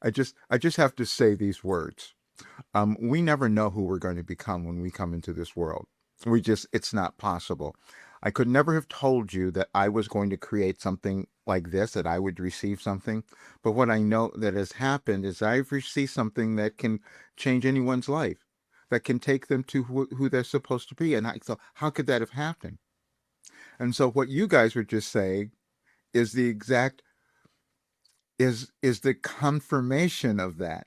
I just have to say these words. We never know who we're going to become when we come into this world. It's not possible. I could never have told you that I was going to create something like this, that I would receive something. But what I know that has happened is I've received something that can change anyone's life, that can take them to who they're supposed to be. And so, how could that have happened? And so, what you guys were just saying is the exact is the confirmation of that.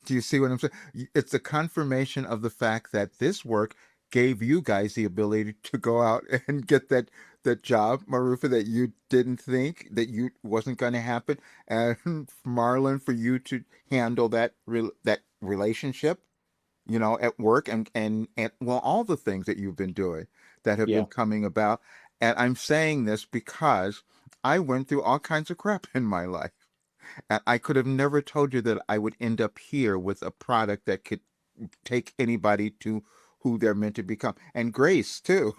Do you see what I'm saying? It's the confirmation of the fact that this work gave you guys the ability to go out and get that job, Marufa, that you didn't think that you wasn't going to happen, and Marlon, for you to handle that relationship, at work, and well, all the things that you've been doing that have been Yeah. coming about. And I'm saying this because I went through all kinds of crap in my life. And I could have never told you that I would end up here with a product that could take anybody to who they're meant to become. And Grace, too.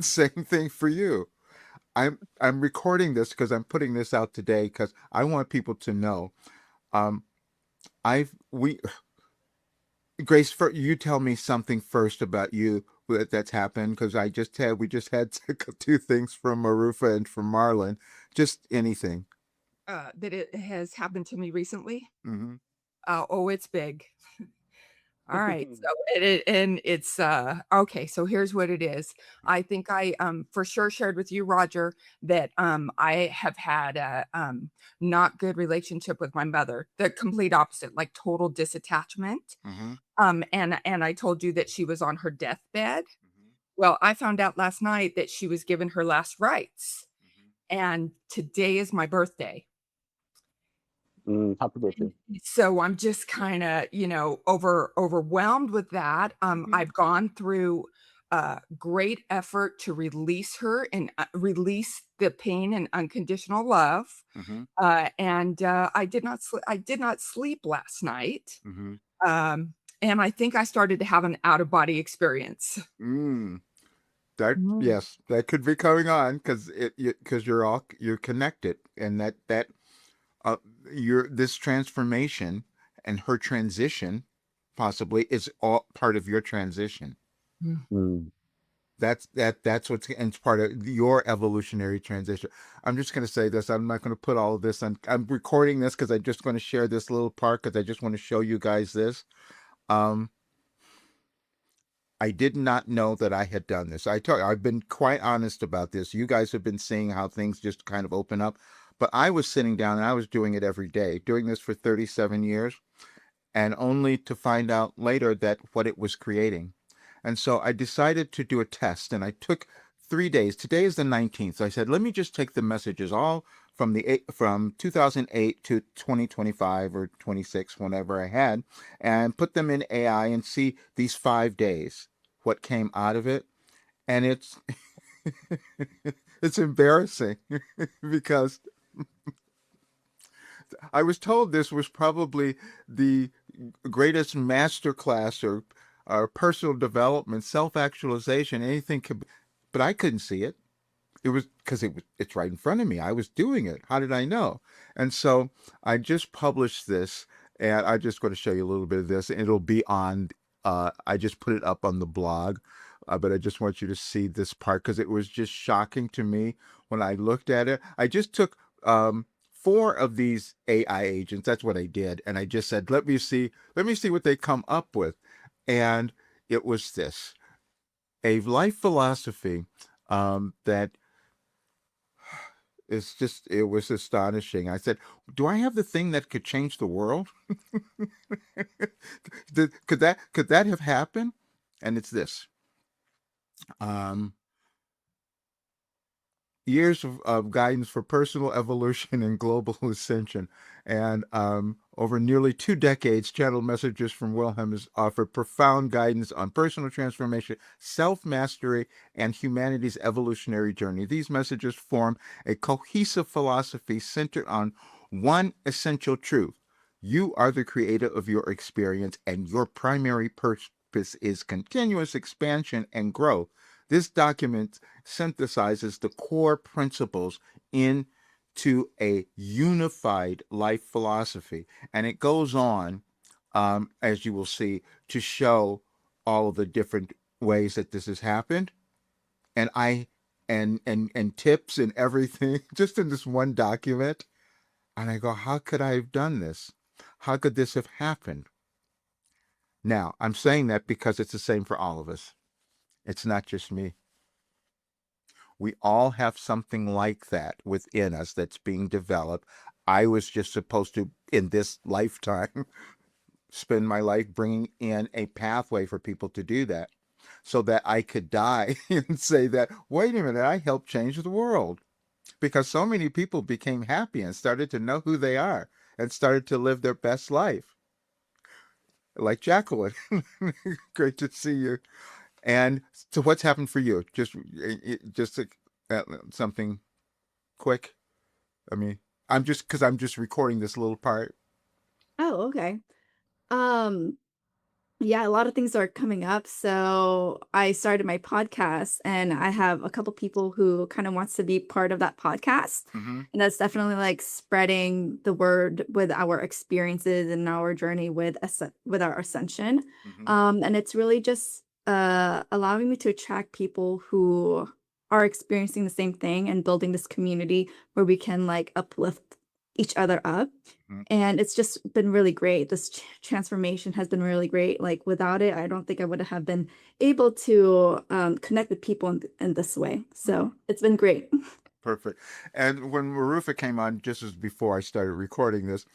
Same thing for you. I'm recording this because I'm putting this out today because I want people to know. Um, I've we Grace, you tell me something first about you that's happened, because we just had two things from Marufa and from Marlon. Just anything. That it has happened to me recently. Hmm. Oh, it's big. All right. So it's okay, so here's what it is. I think I for sure shared with you, Roger, that I have had a not good relationship with my mother. The complete opposite, like total disattachment. Hmm. And I told you that she was on her deathbed. Well, I found out last night that she was given her last rites. And today is my birthday. Happy birthday. So I'm just kinda, overwhelmed with that. Hmm. I've gone through, great effort to release her and, release the pain and unconditional love, Hmm. I did not sleep last night, Hmm. and I think I started to have an out of body experience. Mm. That, Mm. yes, that could be going on because because you're connected, and that uh your this transformation and her transition possibly is all part of your transition. Mm. Mm. That's what's, and it's part of your evolutionary transition. I'm just going to say this. I'm not going to put all of this on. I'm recording this because I'm just going to share this little part because I just want to show you guys this. Um, I did not know that I had done this. I've been quite honest about this. You guys have been seeing how things just kind of open up, but I was sitting down and I was doing it every day, doing this for 37 years, and only to find out later that what it was creating. And so I decided to do a test, and I took 3 days. Today is the 19th. So I said, let me just take the messages all from 2008 to 2025 or 26, whenever I had, and put them in AI and see these 5 days, what came out of it. And it's embarrassing because I was told this was probably the greatest masterclass or personal development, self actualization, anything could be, but I couldn't see it. It was because it's right in front of me. I was doing it. How did I know? And so I just published this, and I'm just going to show you a little bit of this. And it'll be on. I just put it up on the blog, but I just want you to see this part because it was just shocking to me when I looked at it. I just took four of these AI agents. That's what I did, and I just said, let me see what they come up with, and it was this: a life philosophy that it was astonishing. I said, "Do I have the thing that could change the world? Could that have happened?" And it's this: um, years of guidance for personal evolution and global ascension. And over nearly 2 decades, channeled messages from Wilhelm has offered profound guidance on personal transformation, self mastery, and humanity's evolutionary journey. These messages form a cohesive philosophy centered on one essential truth: you are the creator of your experience, and your primary purpose is continuous expansion and growth. This document synthesizes the core principles into to a unified life philosophy. And it goes on, as you will see, to show all of the different ways that this has happened. And and tips and everything just in this one document. And I go, how could I have done this? How could this have happened? Now, I'm saying that because it's the same for all of us. It's not just me. We all have something like that within us that's being developed. I was just supposed to, in this lifetime, spend my life bringing in a pathway for people to do that so that I could die and say that, wait a minute, I helped change the world. Because so many people became happy and started to know who they are and started to live their best life. Like Jacqueline. Great to see you. And so what's happened for you? Just something quick. I mean, I'm just recording this little part. Oh, okay. Um, yeah, a lot of things are coming up. So I started my podcast and I have a couple people who kind of wants to be part of that podcast. Mm-hmm. And that's definitely like spreading the word with our experiences and our journey with with our ascension. Mm-hmm. And it's really just allowing me to attract people who are experiencing the same thing and building this community where we can like uplift each other up. Mm-hmm. And it's just been really great. This transformation has been really great. Like without it, I don't think I would have been able to connect with people in this way. Mm-hmm. So it's been great. Perfect. And when Marufa came on, just as before I started recording this,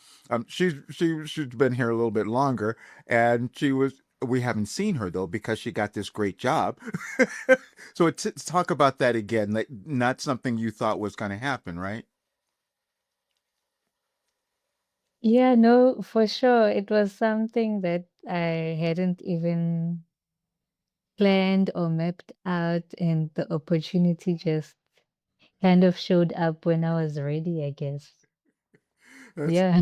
she's been here a little bit longer, and she was. We haven't seen her though because she got this great job. So talk about that again. Like not something you thought was going to happen, right? Yeah, no, for sure. It was something that I hadn't even planned or mapped out, and the opportunity just kind of showed up when I was ready, I guess. That's Yeah.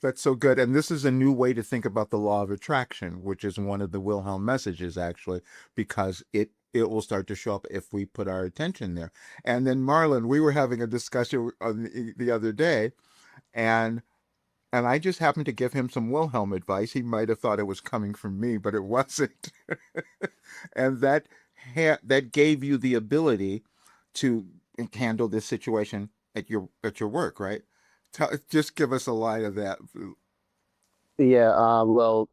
That's so good. And this is a new way to think about the law of attraction, which is one of the Wilhelm messages, actually, because it will start to show up if we put our attention there. And then Marlon, we were having a discussion on the other day, and I just happened to give him some Wilhelm advice. He might have thought it was coming from me, but it wasn't. And that gave you the ability to handle this situation at your work, right? Just give us a line of that. Yeah, well,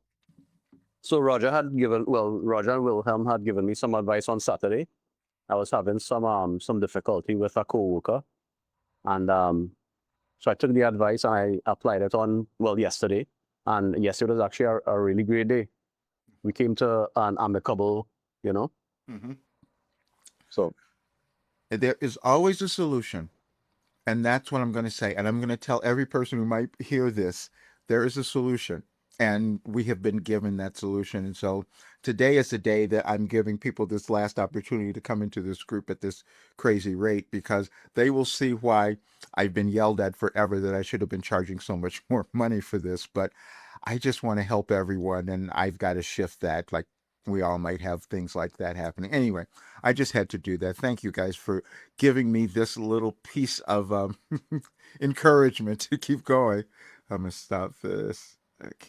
so Roger and Wilhelm had given me some advice on Saturday. I was having some difficulty with a coworker, and so I took the advice and I applied it on yesterday, and yes, it was actually a really great day. We came to an amicable, you know. Hmm. So There is always a solution. And that's what I'm going to say. And I'm going to tell every person who might hear this there is a solution. And we have been given that solution. And so today is the day that I'm giving people this last opportunity to come into this group at this crazy rate because they will see why I've been yelled at forever that I should have been charging so much more money for this. But I just want to help everyone. And I've got to shift that. Like we all might have things like that happening. Anyway, I just had to do that. Thank you guys for giving me this little piece of encouragement to keep going. I'm gonna stop this. Okay.